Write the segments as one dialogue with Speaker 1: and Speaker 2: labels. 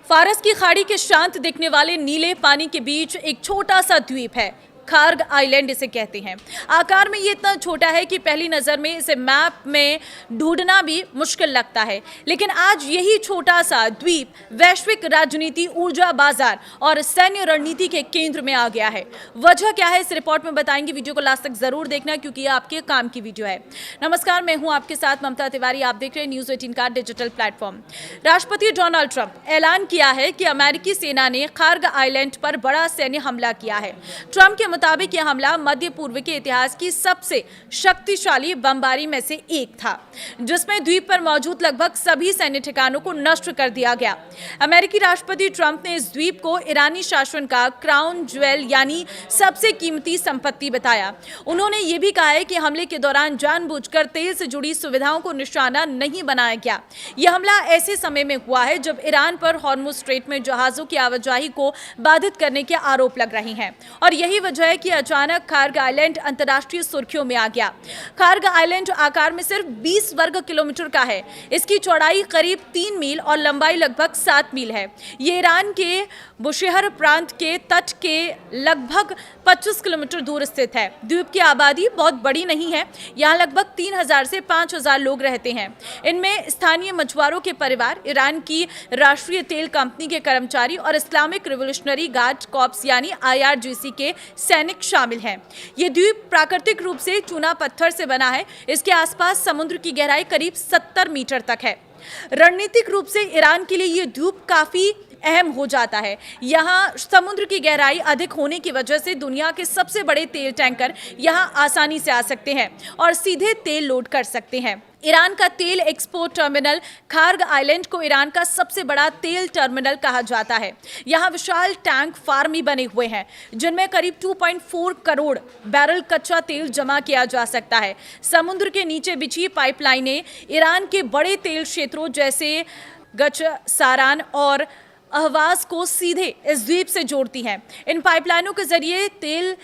Speaker 1: फारस की खाड़ी के शांत दिखने वाले नीले पानी के बीच एक छोटा सा द्वीप है। खार्ग आइलैंड इसे कहते हैं। आकार में ये इतना छोटा है कि पहली नज़र में इसे मैप में ढूंढना भी मुश्किल लगता है, लेकिन आज यही छोटा सा द्वीप वैश्विक राजनीति, ऊर्जा बाजार और सैन्य रणनीति के केंद्र में आ गया है। वजह क्या है, इस रिपोर्ट में बताएंगे। वीडियो को लास्ट तक जरूर देखना क्योंकि ये आपके काम की वीडियो है। नमस्कार, मैं हूं आपके साथ ममता तिवारी। आप देख रहे हैं न्यूज़ 18 का डिजिटल प्लेटफॉर्म। राष्ट्रपति डोनाल्ड ट्रंप ऐलान किया है कि अमेरिकी सेना ने खार्ग आइलैंड पर बड़ा सैन्य हमला किया है। ट्रंप के मुताबिक यह हमला मध्य पूर्व के इतिहास की सबसे शक्तिशाली बमबारी में से एक था, जिसमें द्वीप पर मौजूद लगभग सभी सैन्य ठिकानों को नष्ट कर दिया गया। अमेरिकी राष्ट्रपति ट्रंप ने इस द्वीप को ईरानी शासन का क्राउन ज्वेल यानी सबसे कीमती संपत्ति बताया। उन्होंने ये भी कहा है कि हमले के दौरान जानबूझकर तेल से जुड़ी सुविधाओं को निशाना नहीं बनाया गया। यह हमला ऐसे समय में हुआ है जब ईरान पर हॉर्मुज़ स्ट्रेट में जहाजों की आवाजाही को बाधित करने के आरोप लग रहे हैं, और यही वजह है कि अचानक खार्ग आइलैंड अंतर्राष्ट्रीय सुर्खियों में आ गया। खार्ग आइलैंड आकार में सिर्फ 20 वर्ग किलोमीटर का है। इसकी चौड़ाई करीब 3 मील और लंबाई लगभग 7 मील है। ये ईरान के बुशेहर प्रांत के तट के लगभग 25 किलोमीटर दूर स्थित है। द्वीप की आबादी बहुत बड़ी नहीं है। यहाँ लगभग 3000 से 5000 लोग रहते हैं। इनमें स्थानीय मछुआरों के परिवार, ईरान की राष्ट्रीय तेल कंपनी के कर्मचारी और इस्लामिक रिवोल्यूशनरी गार्ड कॉर्प्स यानी IRGC के सैनिक शामिल हैं। ये द्वीप प्राकृतिक रूप से चूना पत्थर से बना है। इसके आसपास समुद्र की गहराई करीब 70 मीटर तक है। रणनीतिक रूप से ईरान के लिए ये द्वीप काफी अहम हो जाता है। यहाँ समुद्र की गहराई अधिक होने की वजह से दुनिया के सबसे बड़े तेल टैंकर यहाँ आसानी से आ सकते हैं और सीधे तेल लोड कर सकते हैं। ईरान का तेल एक्सपोर्ट टर्मिनल खार्ग आइलैंड को ईरान का सबसे बड़ा तेल टर्मिनल कहा जाता है। यहाँ विशाल टैंक फार्म भी बने हुए हैं, जिनमें करीब 2.4 करोड़ बैरल कच्चा तेल जमा किया जा सकता है। समुद्र के नीचे बिछी पाइपलाइनें ईरान के बड़े तेल क्षेत्रों जैसे गचसारान और अहवाज को सीधे इस द्वीप से जोड़ती हैं। इन पाइपलाइनों के जरिए तेल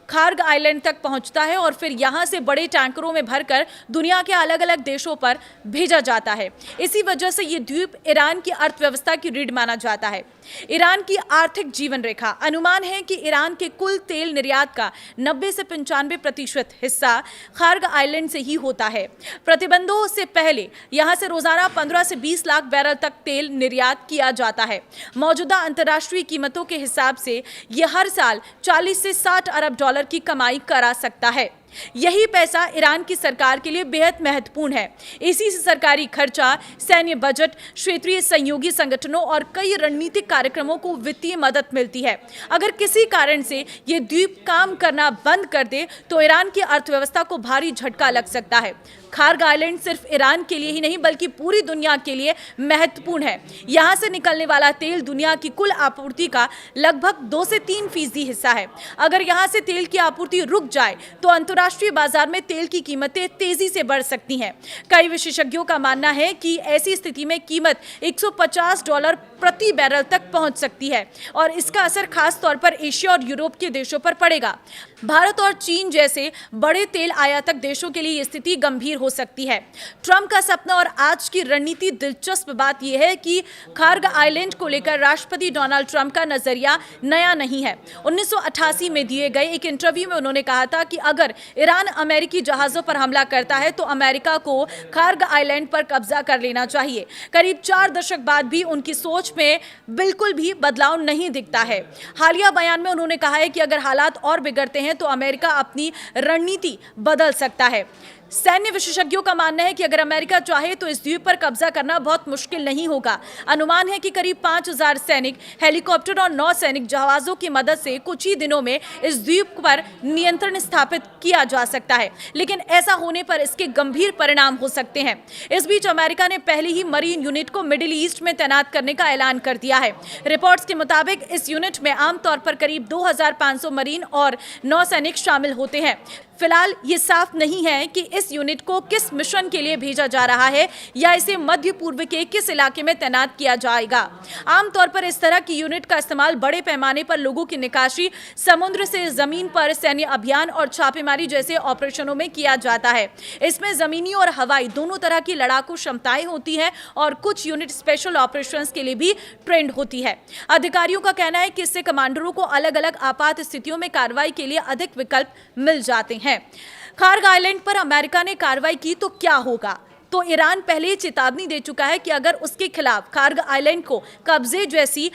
Speaker 1: खार्ग आइलैंड तक पहुंचता है और फिर यहां से बड़े टैंकरों में भरकर दुनिया के अलग अलग देशों पर भेजा जाता है। इसी वजह से ये द्वीप ईरान की अर्थव्यवस्था की रीढ़ माना जाता है। ईरान की आर्थिक जीवन रेखा। अनुमान है कि ईरान के कुल तेल निर्यात का 90 से 95% हिस्सा खार्ग आइलैंड से ही होता है। प्रतिबंधों से पहले यहां से रोजाना 15 से 20 लाख बैरल तक तेल निर्यात किया जाता है। मौजूदा अंतर्राष्ट्रीय कीमतों के हिसाब से यह हर साल 40 से 60 अरब डॉलर की कमाई करा सकता है। यही पैसा ईरान की सरकार के लिए बेहद महत्वपूर्ण है। इसी से सरकारी खर्चा, सैन्य बजट, क्षेत्रीय सहयोगी संगठनों और कई रणनीतिक कार्यक्रमों को वित्तीय मदद मिलती है। अगर किसी कारण से ये द्वीप काम करना बंद कर दे तो ईरान की अर्थव्यवस्था को भारी झटका लग सकता है। खार्ग आइलैंड सिर्फ ईरान के लिए ही नहीं बल्कि पूरी दुनिया के लिए महत्वपूर्ण है। यहाँ से निकलने वाला तेल दुनिया की कुल आपूर्ति का लगभग 2 से 3% हिस्सा है। अगर यहाँ से तेल की आपूर्ति रुक जाए तो अंतर्राष्ट्रीय बाजार में तेल की कीमतें तेजी से बढ़ सकती हैं। कई विशेषज्ञों का मानना है कि ऐसी स्थिति में कीमत $150 प्रति बैरल तक पहुंच सकती है और इसका असर खास तौर पर एशिया और यूरोप के देशों पर पड़ेगा। भारत और चीन जैसे बड़े तेल आयातक देशों के लिए ये स्थिति गंभीर हो सकती है। ट्रंप का सपना और आज की रणनीति। दिलचस्प बात यह है कि खार्ग आइलैंड को लेकर राष्ट्रपति डोनाल्ड ट्रंप का नजरिया नया नहीं है। 1988 में दिए गए एक इंटरव्यू में उन्होंने कहा था कि अगर ईरान अमेरिकी जहाजों पर हमला करता है तो अमेरिका को खार्ग आइलैंड पर कब्जा कर लेना चाहिए। करीब 4 दशक बाद भी उनकी सोच में बिल्कुल भी बदलाव नहीं दिखता है। हालिया बयान में उन्होंने कहा है कि अगर हालात और बिगड़ते हैं तो अमेरिका अपनी रणनीति बदल सकता है। सैन्य विशेषज्ञों का मानना है कि अगर अमेरिका चाहे तो इस द्वीप पर कब्जा करना बहुत मुश्किल नहीं होगा। अनुमान है कि करीब 5000 सैनिक, हेलीकॉप्टर और 9 सैनिक जहाजों की मदद से कुछ ही दिनों में इस द्वीप पर नियंत्रण स्थापित किया जा सकता है, लेकिन ऐसा होने पर इसके गंभीर परिणाम हो सकते हैं। इस बीच अमेरिका ने पहले ही मरीन यूनिट को मिडिल ईस्ट में तैनात करने का ऐलान कर दिया है। रिपोर्ट्स के मुताबिक इस यूनिट में आमतौर पर करीब 2500 मरीन और 9 सैनिक शामिल होते हैं। फिलहाल ये साफ नहीं है कि इस यूनिट को किस मिशन के लिए भेजा जा रहा है या इसे मध्य पूर्व के किस इलाके में तैनात किया जाएगा। आमतौर पर इस तरह की यूनिट का इस्तेमाल बड़े पैमाने पर लोगों की निकासी, समुद्र से जमीन पर सैन्य अभियान और छापेमारी जैसे ऑपरेशनों में किया जाता है। इसमें जमीनी और हवाई दोनों तरह की लड़ाकू क्षमताएं होती हैं और कुछ यूनिट स्पेशल ऑपरेशंस के लिए भी ट्रेंड होती है। अधिकारियों का कहना है कि इससे कमांडरों को अलग अलग आपात स्थितियों में कार्रवाई के लिए अधिक विकल्प मिल जाते हैं। खार्ग आइलैंड पर अमेरिका ने कार्रवाई की तो क्या होगा? तो ईरान पहले ही चेतावनी दे चुका है कि अगर उसके खिलाफ खार्ग आइलैंड को कब्जे जैसी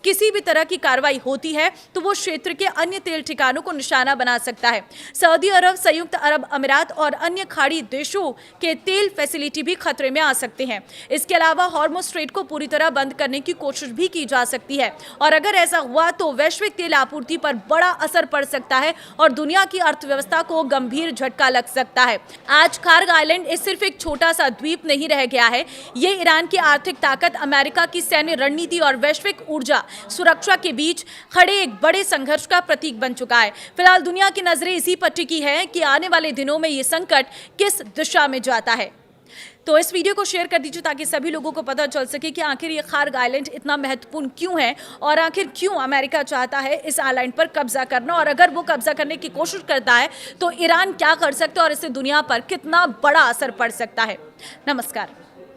Speaker 1: किसी भी तरह की कार्रवाई होती है तो वो क्षेत्र के अन्य तेल ठिकानों को निशाना बना सकता है। सऊदी अरब, संयुक्त अरब अमीरात और अन्य खाड़ी देशों के तेल फैसिलिटी भी खतरे में आ सकते हैं। इसके अलावा हॉर्मुज़ स्ट्रेट को पूरी तरह बंद करने की कोशिश भी की जा सकती है और अगर ऐसा हुआ तो वैश्विक तेल आपूर्ति पर बड़ा असर पड़ सकता है और दुनिया की अर्थव्यवस्था को गंभीर झटका लग सकता है। आज खार्ग आइलैंड सिर्फ एक छोटा सा द्वीप नहीं रह गया है, ये ईरान की आर्थिक ताकत, अमेरिका की सैन्य रणनीति और वैश्विक ऊर्जा सुरक्षा के बीच खड़े एक बड़े संघर्ष का प्रतीक बन चुका है। फिलहाल दुनिया की नजरें इसी पर टिकी है कि आने वाले दिनों में ये संकट किस दिशा में जाता है। तो इस वीडियो को शेयर कर दीजिए ताकि सभी लोगों को पता चल सके कि आखिर ये खार्ग आइलैंड इतना महत्वपूर्ण क्यों है और आखिर क्यों अमेरिका चाहता है इस आइलैंड पर कब्जा करना, और अगर वो कब्जा करने की कोशिश करता है तो ईरान क्या कर सकता है और इससे दुनिया पर कितना बड़ा असर पड़ सकता है। नमस्कार।